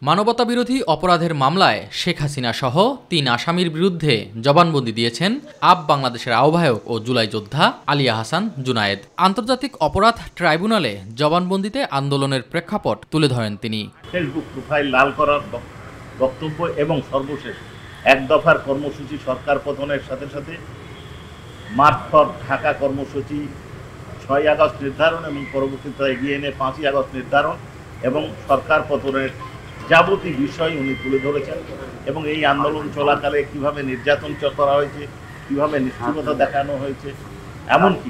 মানবতাবিরোধী অপরাধের মামলায় শেখ হাসিনা সহ ৩ আসামির বিরুদ্ধে জবানবন্দি দিয়েছেন আপ বাংলাদেশের আহ্বায়ক ও জুলাই যোদ্ধা আলিয়া হাসান জুনায়েদ। আন্তর্জাতিক অপরাধ ট্রাইব্যুনালে জবানবন্দিতে আন্দোলনের প্রেক্ষাপট তুলে ধরেন তিনি। ফেসবুক প্রোফাইল লাল করার বক্তব্য এবং সর্বশেষ এক দফার কর্মসূচি সরকার পতনের সাথে সাথে মার্চ ফর ঢাকা কর্মসূচি ৬ আগস্ট নির্ধারণ এবং পরবর্তীতে এগিয়ে এনে ৫ই আগস্ট নির্ধারণ এবং সরকার পতনের যাবতীয় বিষয় উনি তুলে ধরেছেন এবং এই আন্দোলন চলাকালে কিভাবে নির্যাতন করা হয়েছে, কিভাবে নিষ্ঠুরতা দেখানো হয়েছে, এমনকি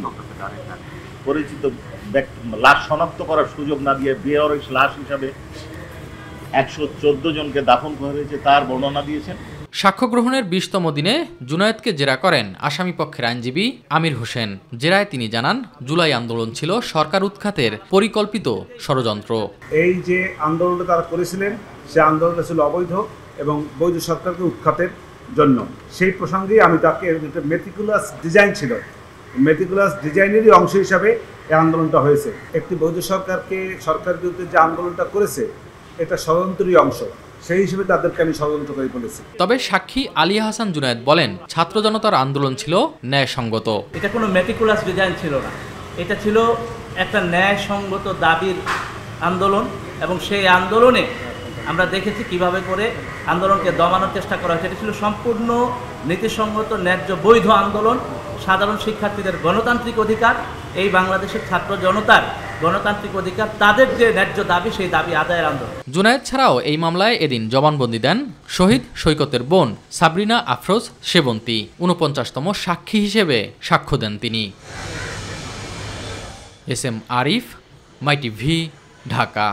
পরিচিত লাশ শনাক্ত করার সুযোগ না দিয়ে বেওয়ারিশ লাশ হিসাবে ১১৪ জনকে দাফন করা হয়েছে তার বর্ণনা দিয়েছেন। সাক্ষ্য গ্রহণের ২০তম দিনে জুনায়েদকে জেরা করেন আসামি পক্ষের আইনজীবী আমির হোসেন। জেরায় তিনি জানান, জুলাই আন্দোলন ছিল সরকার উৎখাতের পরিকল্পিত ষড়যন্ত্র। এই যে আন্দোলনটা তারা করেছিলেন সে আন্দোলনটা ছিল অবৈধ এবং বৈধ সরকারকে উৎখাতের জন্য। সেই প্রসঙ্গে আমি তাকে মেটিকুলাস ডিজাইন ছিল, মেটিকুলাস ডিজাইনেরই অংশ হিসাবে এই আন্দোলনটা হয়েছে। একটি বৈধ সরকার বিরুদ্ধে যে আন্দোলনটা করেছে এটা ষড়যন্ত্রেরই অংশ, সেই হিসেবে তাদেরকে আমি ষড়যন্ত্রকারী বলেছি। তবে সাক্ষী আলিয়া হাসান জুনায়েদ বলেন, ছাত্র জনতার আন্দোলন ছিল ন্যায়সঙ্গত। এটা কোনো মেটিকুলাস ডিজাইন ছিল না, এটা ছিল একটা ন্যায়সঙ্গত দাবির আন্দোলন এবং সেই আন্দোলনে আমরা দেখেছি কিভাবে করে আন্দোলনকে দমানোর চেষ্টা করা হয়েছে। এটা ছিল সম্পূর্ণ নীতিসঙ্গত ন্যায্য বৈধ আন্দোলন। সাধারণ শিক্ষার্থীদের গণতান্ত্রিক অধিকার, এই বাংলাদেশের ছাত্র জনতার গণতান্ত্রিক অধিকার, তাদের যে ন্যায্য দাবি সেই দাবি আদায়ের আন্দোলন। জুনায়েদ ছাড়াও এই মামলায় এদিন জবানবন্দি দেন শহীদ সৈকতের বোন সাবরিনা আফরোজ সেবন্তী। ৪৯তম সাক্ষী হিসেবে সাক্ষ্য দেন তিনি। এস এম আরিফ, মাই টিভি, ঢাকা।